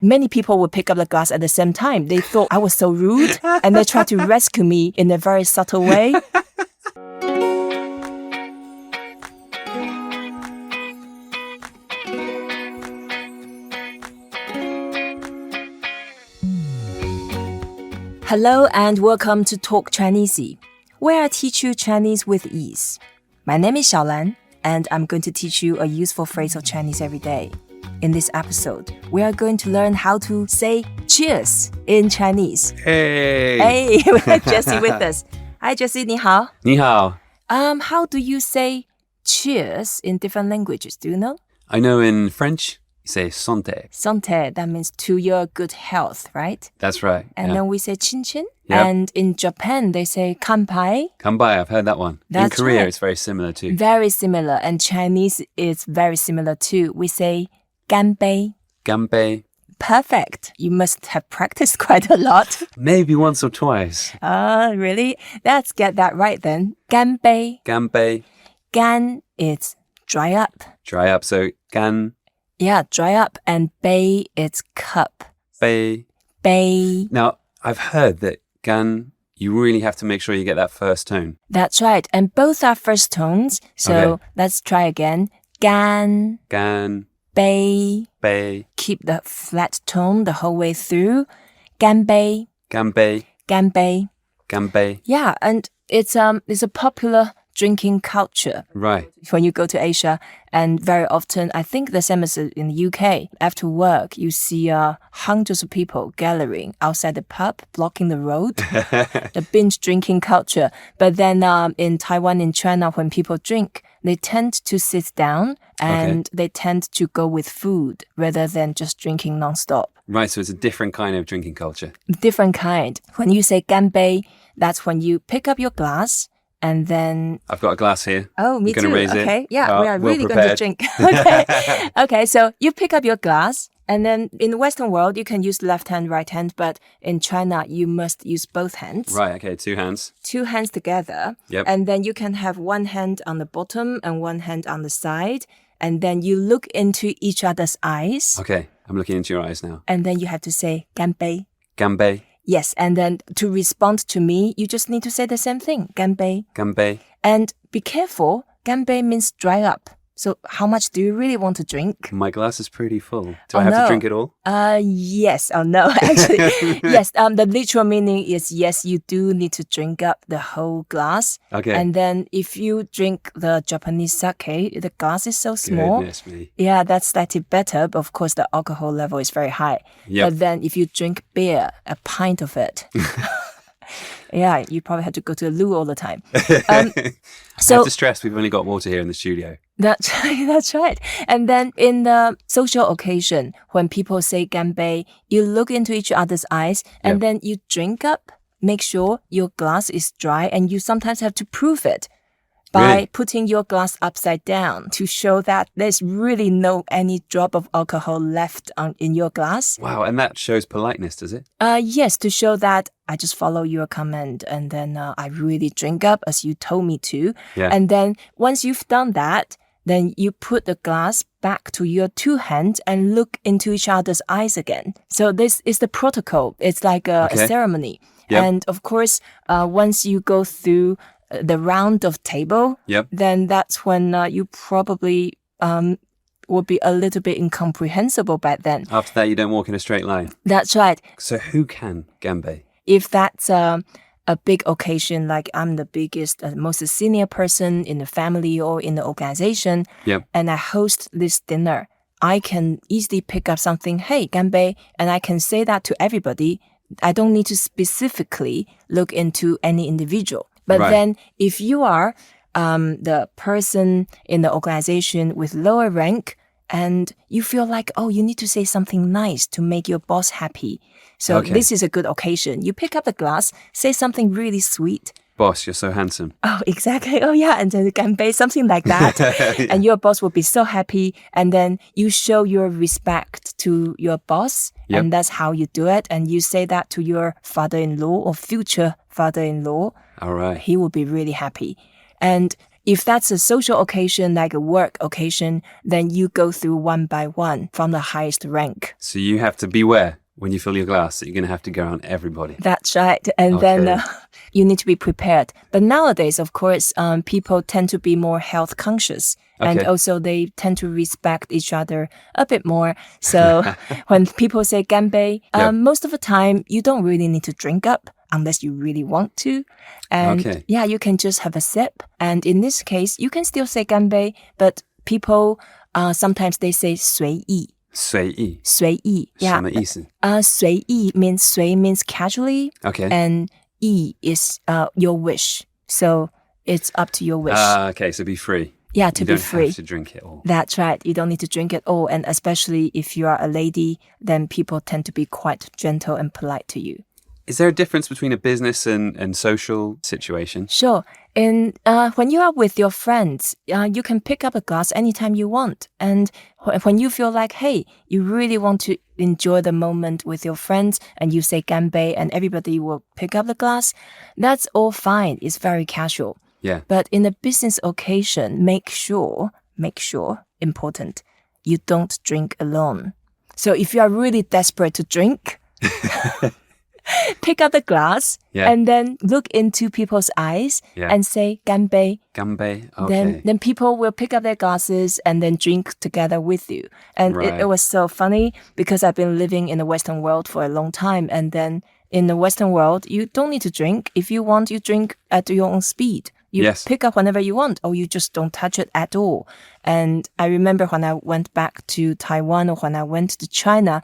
Many people would pick up the glass at the same time. They thought I was so rude, and they tried to rescue me in a very subtle way. Hello and welcome to Talk Chineasy, where I teach you Chinese with ease. My name is ShaoLan, and I'm going to teach you a useful phrase of Chinese every day. In this episode, we are going to learn how to say cheers in Chinese. Hey, we have Jesse with us. Hi, Jesse, 你好. 你好. How do you say cheers in different languages? Do you know? I know in French, you say santé. Santé, that means to your good health, right? That's right. And then we say chin chin. Yep. And in Japan, they say kanpai. Kanpai, I've heard that one. That's in Korea, right. It's very similar too. Very similar. And Chinese is very similar too. We say 干杯. Ganbei. Perfect. You must have practiced quite a lot. Maybe once or twice. Really? Let's get that right then. 干杯. Ganbei. Gan is dry up. Dry up. So gan, Yeah, dry up. And bei, it's cup. bei. Bei. Now, I've heard that gan, you really have to make sure you get that first tone. That's right. And both are first tones. So Okay. let's try again. Gan, Gan, bei. bei, Keep the flat tone the whole way through. 干杯. ganbei, 干杯. ganbei. Yeah, and it's a popular drinking culture Right. when you go to Asia, and very often, I think the same as in the UK, after work, you see hundreds of people gathering outside the pub, blocking the road, the binge drinking culture. But then in Taiwan, in China, when people drink, they tend to sit down and they tend to go with food rather than just drinking nonstop. Right, so it's a different kind of drinking culture. Different kind. When you say 干杯, that's when you pick up your glass and then... I've got a glass here. Oh, me I'm gonna too. raise Okay. it. Yeah, we are well really going to prepared. drink. Okay. Okay, so you pick up your glass, and then in the Western world, you can use left hand, right hand, but in China, you must use both hands. Right, okay, two hands. Two hands together. Yep. And then you can have one hand on the bottom and one hand on the side. And then you look into each other's eyes. Okay, I'm looking into your eyes now. And then you have to say 干杯. Ganbei, Yes, and then to respond to me, you just need to say the same thing, 干杯. ganbei. And be careful, 干杯 means dry up. So how much do you really want to drink? My glass is pretty full. Do Oh, I have no. to drink it all? Yes. Oh, no, actually. Yes, the literal meaning is yes, you do need to drink up the whole glass. Okay. And then if you drink the Japanese sake, the glass is so small. Goodness me. Yeah, that's slightly better, but of course the alcohol level is very high. Yep. But then if you drink beer, a pint of it, yeah, you probably have to go to the loo all the time. I So have to stress we've only got water here in the studio. that's right, that's right. And then in the social occasion, when people say 干杯, you look into each other's eyes and Yep. then you drink up. Make sure your glass is dry, and you sometimes have to prove it by Really? putting your glass upside down to show that there's really no any drop of alcohol left in your glass. Wow, and that shows politeness, does it? Yes, to show that I just follow your command and then I really drink up as you told me to. Yeah. And then once you've done that, then you put the glass back to your two hands and look into each other's eyes again. So this is the protocol. It's like a Okay. ceremony. Yep. And of course, once you go through the round of table, Yep. then that's when you probably would be a little bit incomprehensible back then. After that, you don't walk in a straight line. That's right. So who can ganbei? If that's a big occasion, like I'm the biggest, most senior person in the family or in the organization, Yep. and I host this dinner, I can easily pick up something, hey, 干杯, and I can say that to everybody. I don't need to specifically look into any individual. But Right. then if you are the person in the organization with lower rank, and you feel like, oh, you need to say something nice to make your boss happy. So Okay. this is a good occasion. You pick up the glass, say something really sweet. Boss, you're so handsome. Oh, exactly. Oh, yeah. And then 干杯, something like that. Yeah. And your boss will be so happy. And then you show your respect to your boss. Yep. And that's how you do it. And you say that to your father-in-law or future father-in-law. All right. He will be really happy. And If that's a social occasion, like a work occasion, then you go through one by one from the highest rank. So you have to beware when you fill your glass that you're going to have to go around everybody. That's right. And then you need to be prepared. But nowadays, of course, people tend to be more health conscious. And also they tend to respect each other a bit more. So when people say ganbei, most of the time, you don't really need to drink up unless you really want to. And you can just have a sip. And in this case, you can still say ganbei, but people, sometimes they say 随意.随意.随意. Yeah. 什么意思? 随意 means 随 means casually. Okay. And 意 is your wish. So it's up to your wish. Okay, so be free. Yeah, to be free. You don't have to drink it all. That's right. You don't need to drink it all. And especially if you are a lady, then people tend to be quite gentle and polite to you. Is there a difference between a business and social situation? Sure. And when you are with your friends, you can pick up a glass anytime you want. And when you feel like, hey, you really want to enjoy the moment with your friends and you say ganbei and everybody will pick up the glass, that's all fine. It's very casual. Yeah. But in a business occasion, make sure, important, you don't drink alone. So if you are really desperate to drink, pick up the glass and then look into people's eyes and say ganbei. Ganbei, okay. Then people will pick up their glasses and then drink together with you. And it was so funny because I've been living in the Western world for a long time. And then in the Western world, you don't need to drink. If you want, you drink at your own speed. You pick up whenever you want, or you just don't touch it at all. And I remember when I went back to Taiwan or when I went to China,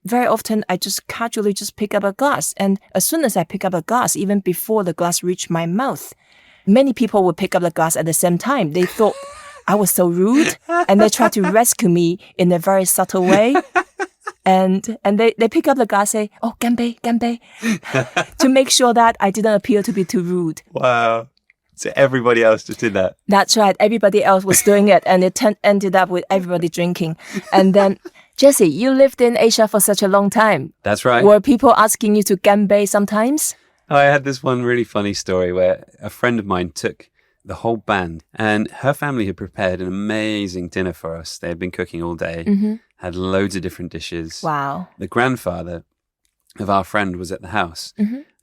very often I just casually just pick up a glass. And as soon as I pick up a glass, even before the glass reached my mouth, many people would pick up the glass at the same time. They thought I was so rude and they tried to rescue me in a very subtle way. And they pick up the glass, say, oh, ganbei, ganbei, to make sure that I didn't appear to be too rude. Wow. So everybody else just did that. That's right. Everybody else was doing it. And it ended up with everybody drinking. And then, Jesse, you lived in Asia for such a long time. That's right. Were people asking you to ganbei sometimes? I had this one really funny story where a friend of mine took the whole band and her family had prepared an amazing dinner for us. They had been cooking all day, had loads of different dishes. Wow. The grandfather of our friend was at the house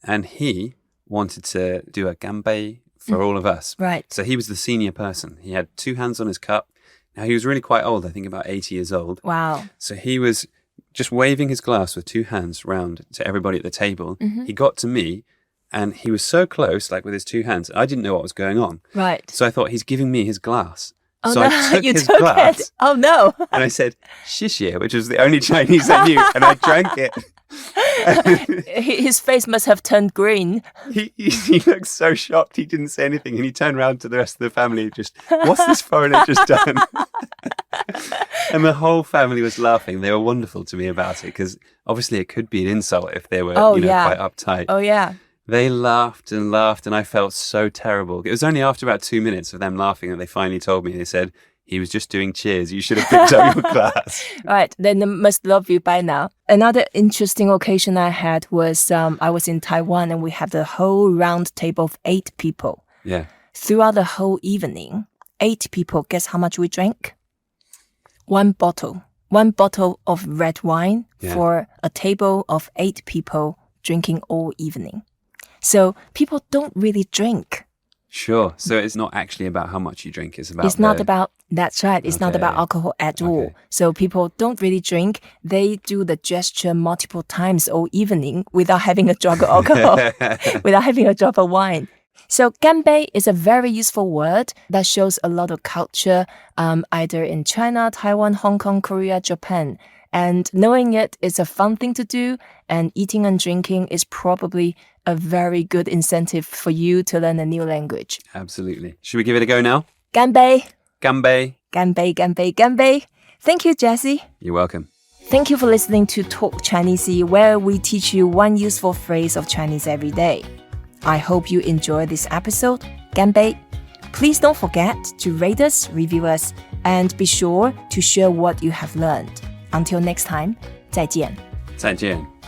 and he wanted to do a ganbei for all of us. Right. So he was the senior person. He had two hands on his cup. Now, he was really quite old, I think about 80 years old. Wow. So he was just waving his glass with two hands round to everybody at the table. He got to me and he was so close, like with his two hands. I didn't know what was going on. Right. So I thought, he's giving me his glass. Oh, so no, I took you his took glass. it. Oh, no. And I said, "Xie," which was the only Chinese I knew. And I drank it. His face must have turned green. He looked so shocked. He didn't say anything. And he turned around to the rest of the family, just, what's this foreigner just done? And the whole family was laughing. They were wonderful to me about it because obviously it could be an insult if they were quite uptight. Oh, yeah. They laughed and laughed and I felt so terrible. It was only after about 2 minutes of them laughing that they finally told me. They said, he was just doing cheers. You should have picked up your glass. Right. Then they must love you by now. Another interesting occasion I had was I was in Taiwan and we had the whole round table of 8 people. Yeah. Throughout the whole evening, 8 people, guess how much we drank? 1 bottle. 1 bottle of red wine for a table of 8 people drinking all evening. So people don't really drink. Sure. So it's not actually about how much you drink. It's about that's right. It's not about alcohol at all. So people don't really drink. They do the gesture multiple times all evening without having a drop of alcohol, without having a drop of wine. So ganbei is a very useful word that shows a lot of culture, either in China, Taiwan, Hong Kong, Korea, Japan. And knowing it is a fun thing to do, and eating and drinking is probably a very good incentive for you to learn a new language. Absolutely. Should we give it a go now? Ganbei. Ganbei. Ganbei, ganbei, ganbei. Thank you, Jesse. You're welcome. Thank you for listening to Talk Chineasy, where we teach you one useful phrase of Chinese every day. I hope you enjoyed this episode. Ganbei. Please don't forget to rate us, review us, and be sure to share what you have learned. Until next time, 再见。再见。